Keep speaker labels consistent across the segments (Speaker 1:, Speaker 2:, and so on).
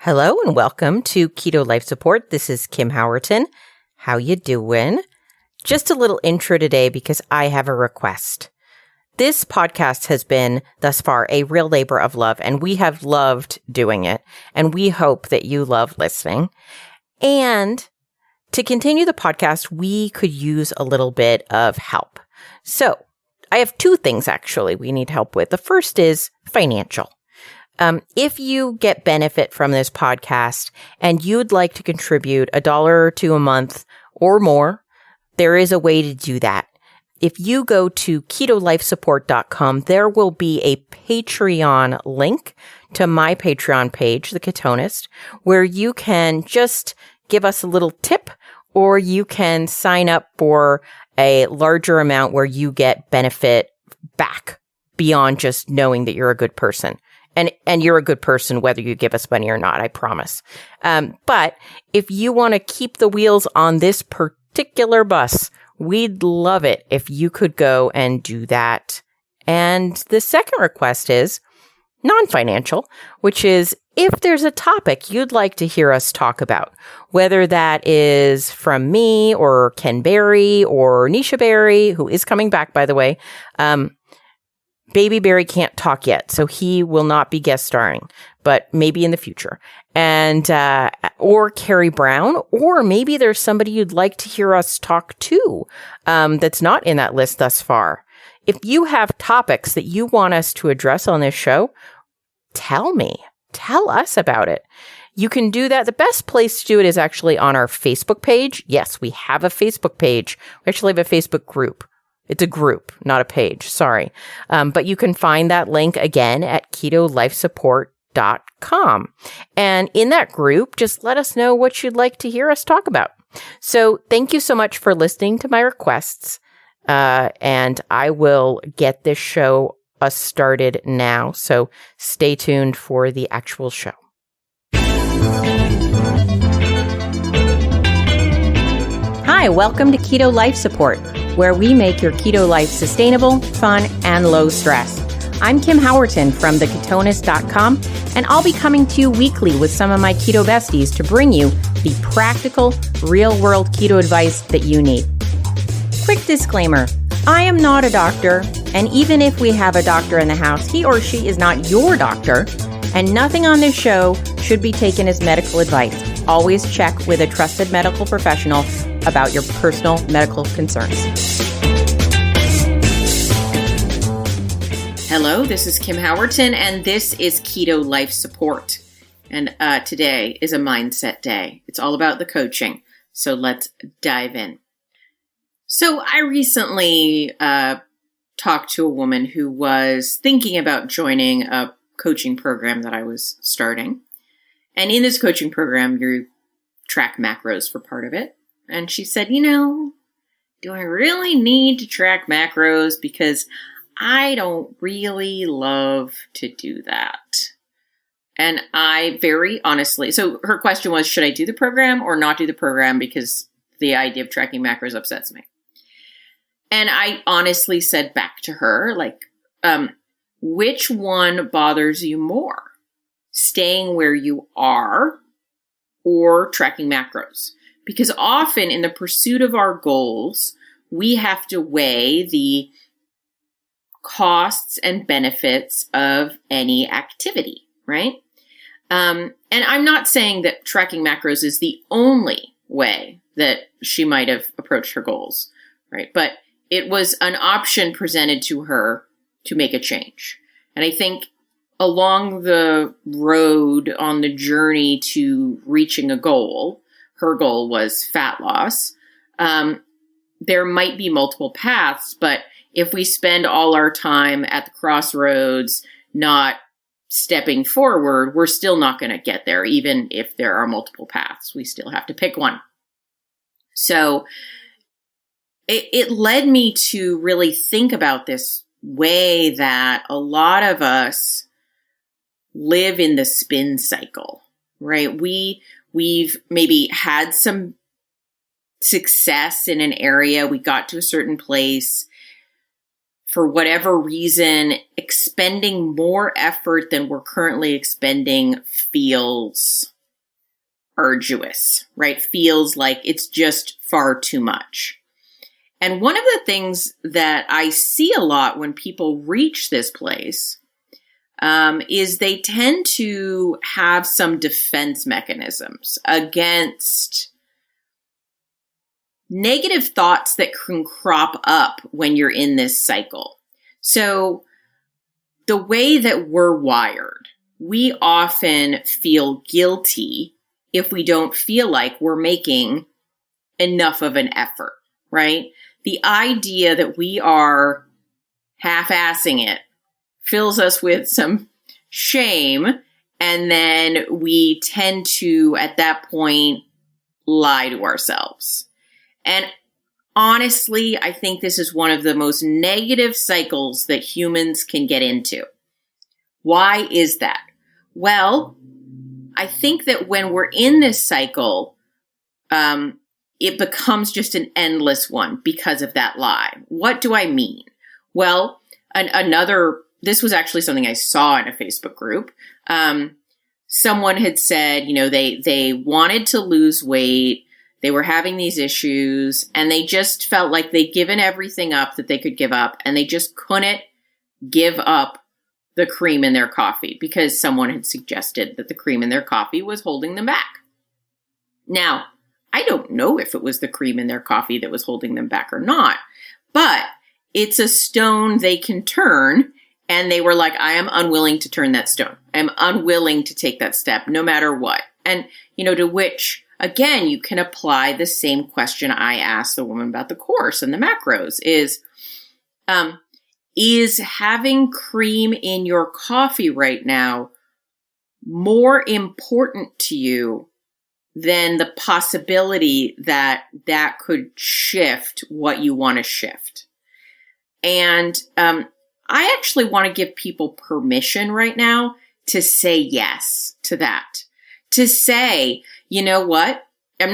Speaker 1: Hello and welcome to Keto Life Support. This is Kim Howerton. How you doing? Just a little intro today because I have a request. This podcast has been thus far a real labor of love, and we have loved doing it, and we hope that you love listening. And to continue the podcast, we could use a little bit of help. So I have two things actually we need help with. The first is financial. If you get benefit from this podcast and you'd like to contribute $1 or $2 a month or more, there is a way to do that. If you go to ketolifesupport.com, there will be a Patreon link to my Patreon page, The Ketonist, where you can just give us a little tip, or you can sign up for a larger amount where you get benefit back beyond just knowing that you're a good person. And you're a good person whether you give us money or not, I promise. But if you want to keep the wheels on this particular bus, we'd love it if you could go and do that. And the second request is non-financial, which is if there's a topic you'd like to hear us talk about, whether that is from me or Ken Berry or Nisha Berry, who is coming back, by the way. Baby Barry can't talk yet, so he will not be guest starring, but maybe in the future. And, or Carrie Brown, or maybe there's somebody you'd like to hear us talk to, that's not in that list thus far. If you have topics that you want us to address on this show, tell us about it. You can do that. The best place to do it is actually on our Facebook page. Yes, we have a Facebook page. We actually have a Facebook group. It's a group, not a page. Sorry. But you can find that link again at ketolifesupport.com. And in that group, just let us know what you'd like to hear us talk about. So thank you so much for listening to my requests. And I will get this show started now. So stay tuned for the actual show. Hi, welcome to Keto Life Support, where we make your keto life sustainable, fun, and low stress. I'm Kim Howerton from theketonist.com, and I'll be coming to you weekly with some of my keto besties to bring you the practical, real-world keto advice that you need. Quick disclaimer, I am not a doctor, and even if we have a doctor in the house, he or she is not your doctor, and nothing on this show should be taken as medical advice. Always check with a trusted medical professional about your personal medical concerns. Hello, this is Kim Howerton, and this is Keto Life Support. And today is a mindset day. It's all about the coaching. So let's dive in. So I recently talked to a woman who was thinking about joining a coaching program that I was starting. And in this coaching program, you track macros for part of it. And she said, do I really need to track macros? Because I don't really love to do that. And I very honestly, so her question was, should I do the program or not do the program? Because the idea of tracking macros upsets me. And I honestly said back to her, which one bothers you more? Staying where you are or tracking macros? Because often in the pursuit of our goals, we have to weigh the costs and benefits of any activity, right? And I'm not saying that tracking macros is the only way that she might have approached her goals, right? But it was an option presented to her to make a change. And I think along the road on the journey to reaching a goal, her goal was fat loss. There might be multiple paths, but if we spend all our time at the crossroads, not stepping forward, we're still not going to get there. Even if there are multiple paths, we still have to pick one. So it led me to really think about this way that a lot of us live in the spin cycle, right? We've maybe had some success in an area. We got to a certain place. For whatever reason, expending more effort than we're currently expending feels
Speaker 2: arduous, right? Feels like it's just far too much. And one of the things that I see a lot when people reach this place is they tend to have some defense mechanisms against negative thoughts that can crop up when you're in this cycle. So the way that we're wired, we often feel guilty if we don't feel like we're making enough of an effort, right? The idea that we are half-assing it fills us with some shame, and then we tend to, at that point, lie to ourselves. And honestly, I think this is one of the most negative cycles that humans can get into. Why is that? Well, I think that when we're in this cycle, it becomes just an endless one because of that lie. What do I mean? Well, this was actually something I saw in a Facebook group. Someone had said, they wanted to lose weight. They were having these issues and they just felt like they'd given everything up that they could give up, and they just couldn't give up the cream in their coffee because someone had suggested that the cream in their coffee was holding them back. Now, I don't know if it was the cream in their coffee that was holding them back or not, but it's a stone they can turn, and they were like, I am unwilling to turn that stone. I am unwilling to take that step no matter what. And, to which, again, you can apply the same question I asked the woman about the course and the macros is having cream in your coffee right now more important to you than the possibility that that could shift what you want to shift? And I actually want to give people permission right now to say yes to that. To say, you know what? I'm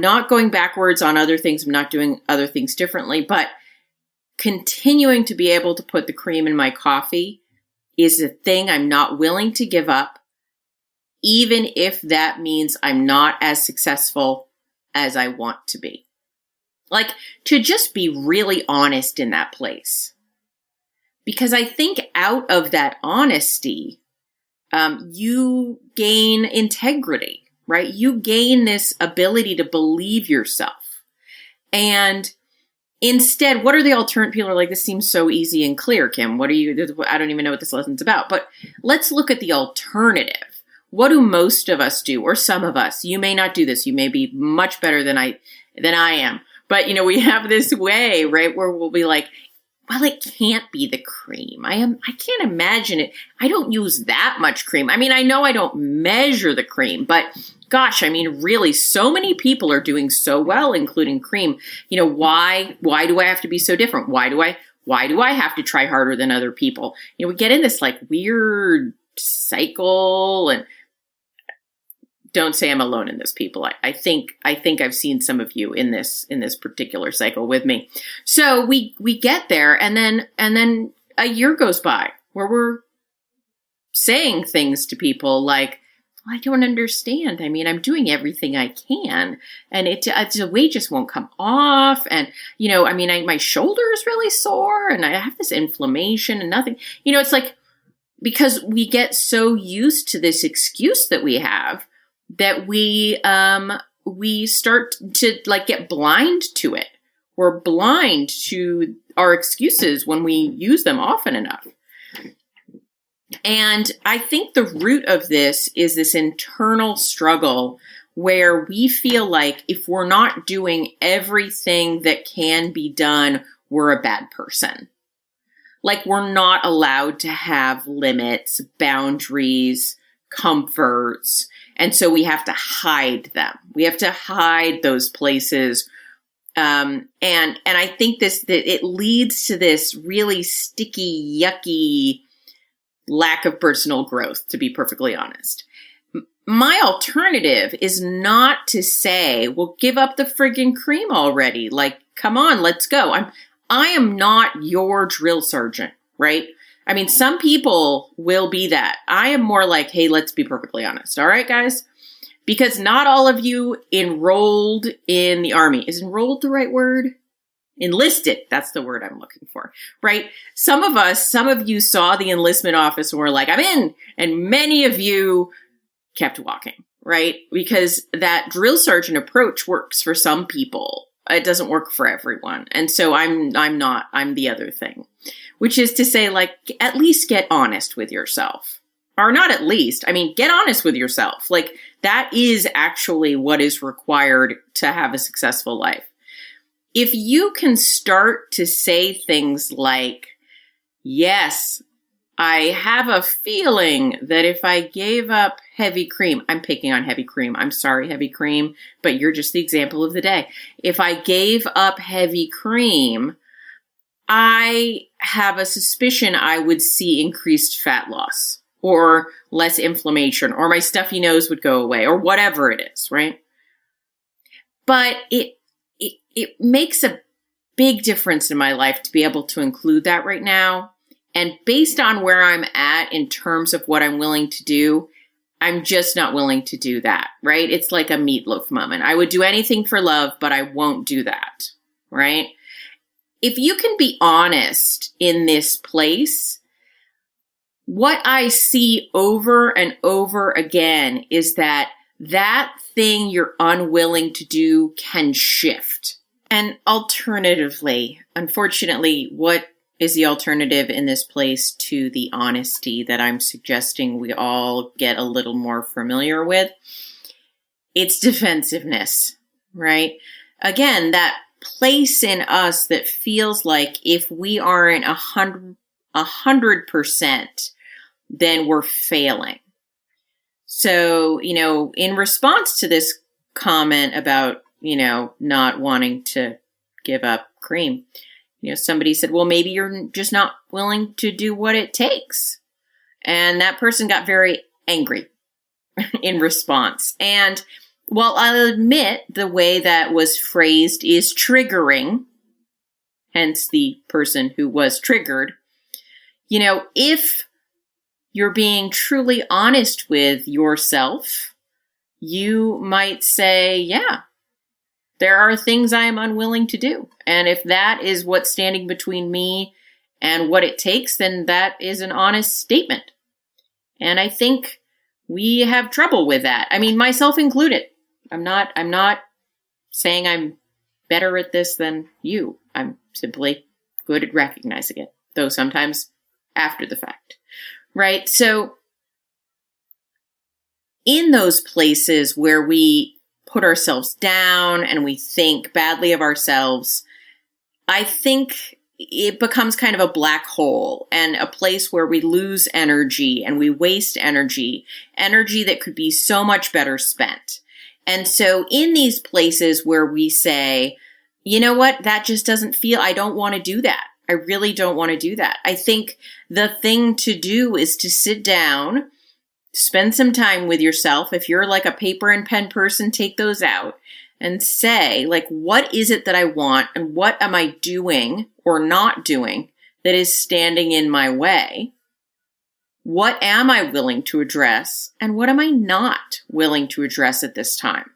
Speaker 2: not going backwards on other things. I'm not doing other things differently, but continuing to be able to put the cream in my coffee is a thing I'm not willing to give up, even if that means I'm not as successful as I want to be. Like, to just be really honest in that place. Because I think out of that honesty, you gain integrity, right? You gain this ability to believe yourself. And instead, what are the alternative? People are like, this seems so easy and clear, Kim. I don't even know what this lesson's about. But let's look at the alternative. What do most of us do? Or some of us? You may not do this. You may be much better than I am. But, we have this way, right, where we'll be like, well, it can't be the cream. I can't imagine it. I don't use that much cream. I know I don't measure the cream, but gosh, really, so many people are doing so well, including cream. Why do I have to be so different? Why do I have to try harder than other people? We get in this like weird cycle, and don't say I'm alone in this, people. I think I've seen some of you in this particular cycle with me. So we get there, and then a year goes by where we're saying things to people like, I don't understand. I'm doing everything I can, and the weight just won't come off. And, my shoulder is really sore, and I have this inflammation and nothing. It's like, because we get so used to this excuse that we have that we start to get blind to it. We're blind to our excuses when we use them often enough. And I think the root of this is this internal struggle where we feel like if we're not doing everything that can be done, we're a bad person. Like, we're not allowed to have limits, boundaries, comforts. And so we have to hide them. We have to hide those places. And I think that it leads to this really sticky, yucky lack of personal growth, to be perfectly honest. My alternative is not to say, well, give up the friggin' cream already. Like, come on, let's go. I am not your drill sergeant, right? Some people will be that. I am more like, hey, let's be perfectly honest. All right, guys? Because not all of you enrolled in the Army. Is enrolled the right word? Enlisted. That's the word I'm looking for, right? Some of you saw the enlistment office and were like, I'm in. And many of you kept walking, right? Because that drill sergeant approach works for some people. It doesn't work for everyone. And so I'm the other thing, which is to say, like, at least get honest with yourself. Or not at least, get honest with yourself. Like, that is actually what is required to have a successful life. If you can start to say things like, yes, I have a feeling that if I gave up heavy cream, I'm picking on heavy cream. I'm sorry, heavy cream, but you're just the example of the day. If I gave up heavy cream, I have a suspicion I would see increased fat loss or less inflammation, or my stuffy nose would go away, or whatever it is, right? But it makes a big difference in my life to be able to include that right now. And based on where I'm at in terms of what I'm willing to do, I'm just not willing to do that, right? It's like a meatloaf moment. I would do anything for love, but I won't do that, right? If you can be honest in this place, what I see over and over again is that thing you're unwilling to do can shift. And alternatively, unfortunately, what is the alternative in this place to the honesty that I'm suggesting we all get a little more familiar with? It's defensiveness, right? Again, that place in us that feels like if we aren't 100%, then we're failing. So, in response to this comment about, not wanting to give up cream, somebody said, well, maybe you're just not willing to do what it takes. And that person got very angry in response. And while I'll admit the way that was phrased is triggering, hence the person who was triggered, if you're being truly honest with yourself, you might say, yeah, there are things I am unwilling to do. And if that is what's standing between me and what it takes, then that is an honest statement. And I think we have trouble with that. Myself included. I'm not saying I'm better at this than you. I'm simply good at recognizing it, though sometimes after the fact. Right? So in those places where we put ourselves down and we think badly of ourselves, I think it becomes kind of a black hole and a place where we lose energy and we waste energy that could be so much better spent. And so in these places where we say, you know what, that just doesn't feel, I don't want to do that. I really don't want to do that. I think the thing to do is to sit down, spend some time with yourself. If you're like a paper and pen person, take those out and say, like, what is it that I want and what am I doing or not doing that is standing in my way? What am I willing to address and what am I not willing to address at this time?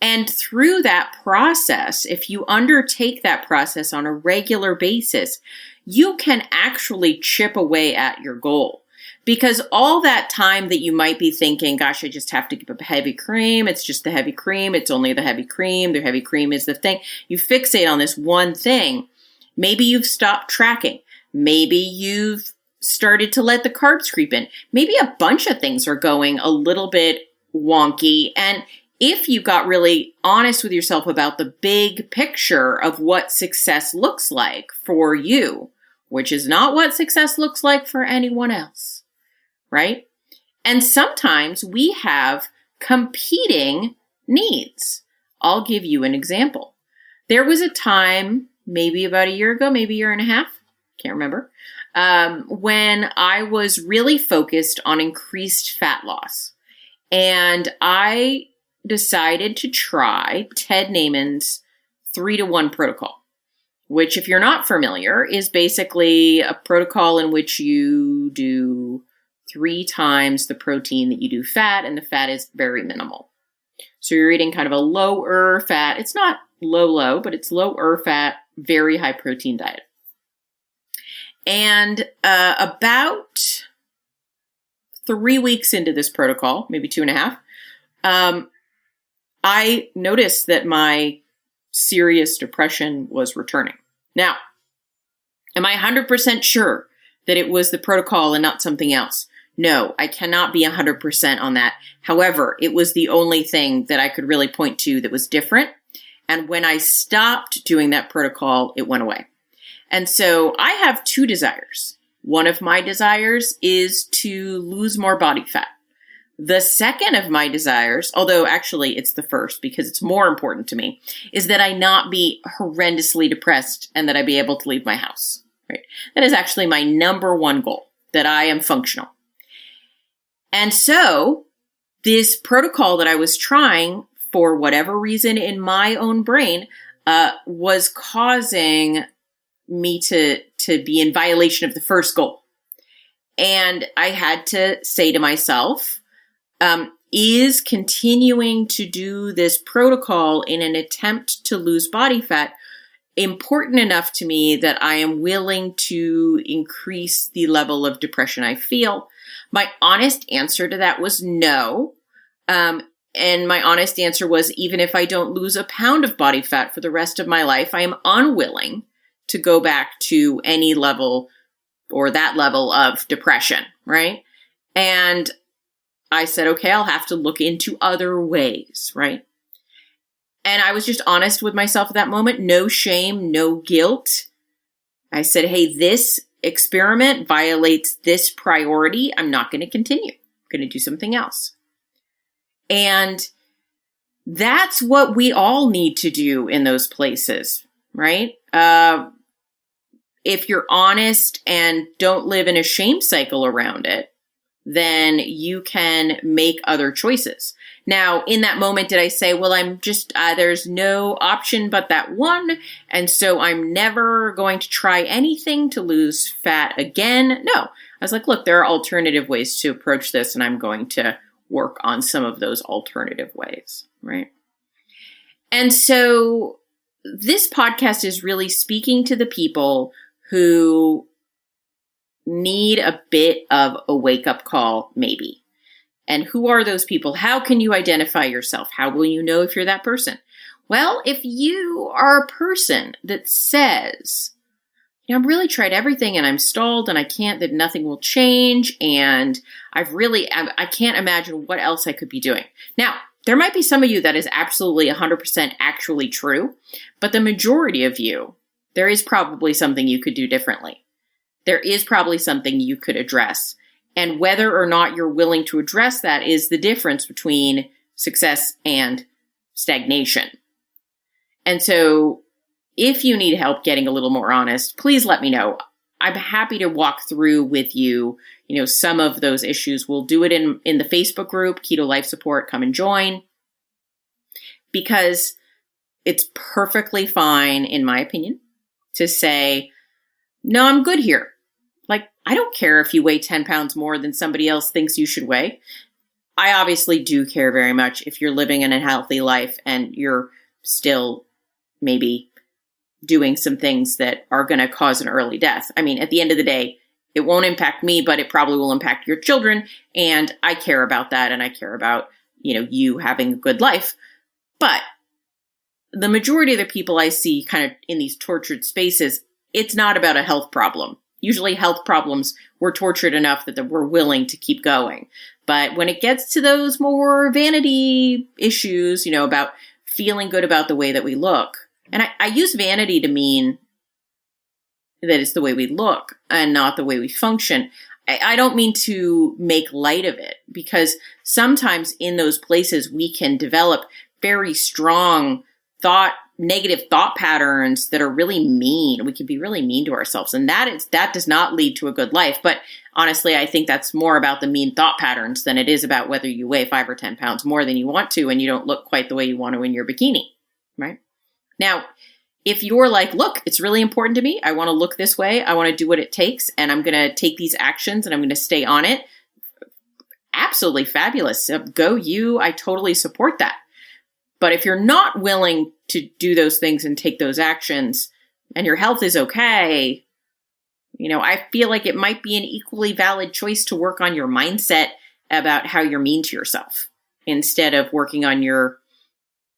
Speaker 2: And through that process, if you undertake that process on a regular basis, you can actually chip away at your goal. Because all that time that you might be thinking, gosh, I just have to give up heavy cream. It's just the heavy cream. It's only the heavy cream. The heavy cream is the thing. You fixate on this one thing. Maybe you've stopped tracking. Maybe you've started to let the carbs creep in. Maybe a bunch of things are going a little bit wonky. And if you got really honest with yourself about the big picture of what success looks like for you, which is not what success looks like for anyone else, right? And sometimes we have competing needs. I'll give you an example. There was a time, maybe about a year ago, maybe a year and a half, can't remember, when I was really focused on increased fat loss. And I decided to try Ted Naiman's 3-to-1 protocol, which, if you're not familiar, is basically a protocol in which you do 3 times the protein that you do fat, and the fat is very minimal. So you're eating kind of a lower fat. It's not low, but it's lower fat, very high protein diet. And about 3 weeks into this protocol, maybe 2.5, I noticed that my serious depression was returning. Now, am I 100% sure that it was the protocol and not something else? No, I cannot be 100% on that. However, it was the only thing that I could really point to that was different. And when I stopped doing that protocol, it went away. And so I have 2 desires. One of my desires is to lose more body fat. The second of my desires, although actually it's the first because it's more important to me, is that I not be horrendously depressed and that I be able to leave my house. Right? That is actually my number one goal, that I am functional. And so this protocol that I was trying, for whatever reason in my own brain, was causing me to be in violation of the first goal. And I had to say to myself, is continuing to do this protocol in an attempt to lose body fat important enough to me that I am willing to increase the level of depression I feel? My honest answer to that was no. And my honest answer was, even if I don't lose a pound of body fat for the rest of my life, I am unwilling to go back to any level or that level of depression, right? And I said, okay, I'll have to look into other ways, right? And I was just honest with myself at that moment. No shame, no guilt. I said, hey, this experiment violates this priority. I'm not going to continue. I'm going to do something else. And that's what we all need to do in those places, right? If you're honest and don't live in a shame cycle around it, then you can make other choices. Now, in that moment, did I say, well, I'm just, there's no option but that one, and so I'm never going to try anything to lose fat again? No. I was like, look, there are alternative ways to approach this, and I'm going to work on some of those alternative ways, right? And so this podcast is really speaking to the people who need a bit of a wake-up call, maybe. And who are those people? How can you identify yourself? How will you know if you're that person? Well, if you are a person that says, I've really tried everything and I'm stalled and that nothing will change, and I can't imagine what else I could be doing. Now, there might be some of you that is absolutely 100% actually true, but the majority of you, there is probably something you could do differently. There is probably something you could address. And whether or not you're willing to address that is the difference between success and stagnation. And so if you need help getting a little more honest, please let me know. I'm happy to walk through with you, some of those issues. We'll do it in the Facebook group, Keto Life Support. Come and join. Because it's perfectly fine, in my opinion, to say, no, I'm good here. Like, I don't care if you weigh 10 pounds more than somebody else thinks you should weigh. I obviously do care very much if you're living an unhealthy life and you're still maybe doing some things that are going to cause an early death. I mean, at the end of the day, it won't impact me, but it probably will impact your children. And I care about that. And I care about, you having a good life. But the majority of the people I see kind of in these tortured spaces, it's not about a health problem. Usually health problems, we're tortured enough that we're willing to keep going. But when it gets to those more vanity issues, about feeling good about the way that we look, and I use vanity to mean that it's the way we look and not the way we function. I don't mean to make light of it, because sometimes in those places we can develop very strong negative thought patterns that are really mean. We can be really mean to ourselves. And that does not lead to a good life. But honestly, I think that's more about the mean thought patterns than it is about whether you weigh 5 or 10 pounds more than you want to and you don't look quite the way you want to in your bikini, right? Now, if you're like, look, it's really important to me. I want to look this way. I want to do what it takes. And I'm going to take these actions and I'm going to stay on it. absolutely fabulous. Go you. I totally support that. But if you're not willing to do those things and take those actions and your health is okay, I feel like it might be an equally valid choice to work on your mindset about how you're mean to yourself instead of working on your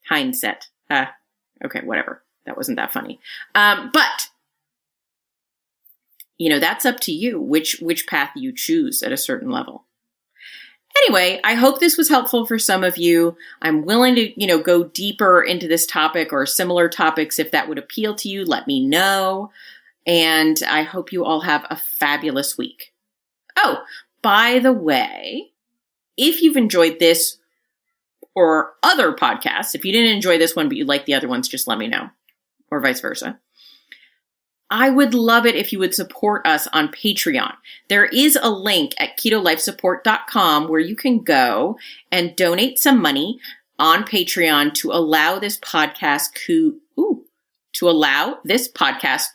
Speaker 2: hindset. Okay, whatever. That wasn't that funny. But that's up to you, which path you choose at a certain level. Anyway, I hope this was helpful for some of you. I'm willing to, go deeper into this topic or similar topics. If that would appeal to you, let me know. And I hope you all have a fabulous week. Oh, by the way, if you've enjoyed this or other podcasts, if you didn't enjoy this one, but you like the other ones, just let me know, or vice versa. I would love it if you would support us on Patreon. There is a link at ketolifesupport.com where you can go and donate some money on Patreon to allow this podcast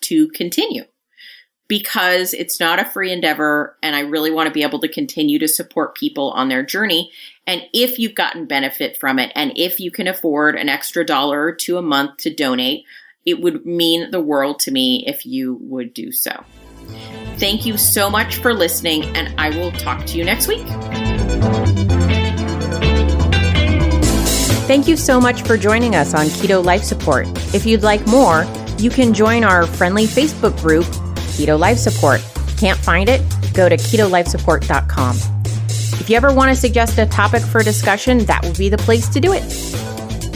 Speaker 2: to continue, because it's not a free endeavor and I really want to be able to continue to support people on their journey. And if you've gotten benefit from it, and if you can afford an extra $1 or $2 a month to donate, it would mean the world to me if you would do so. Thank you so much for listening, and I will talk to you next week.
Speaker 1: Thank you so much for joining us on Keto Life Support. If you'd like more, you can join our friendly Facebook group, Keto Life Support. Can't find it? Go to ketolifesupport.com. If you ever want to suggest a topic for discussion, that would be the place to do it.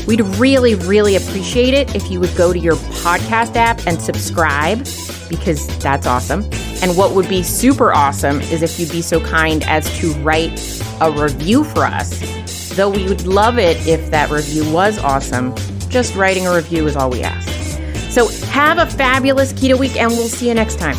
Speaker 1: We'd really, really appreciate it if you would go to your podcast app and subscribe, because that's awesome. And what would be super awesome is if you'd be so kind as to write a review for us. Though we would love it if that review was awesome, just writing a review is all we ask. So have a fabulous keto week, and we'll see you next time.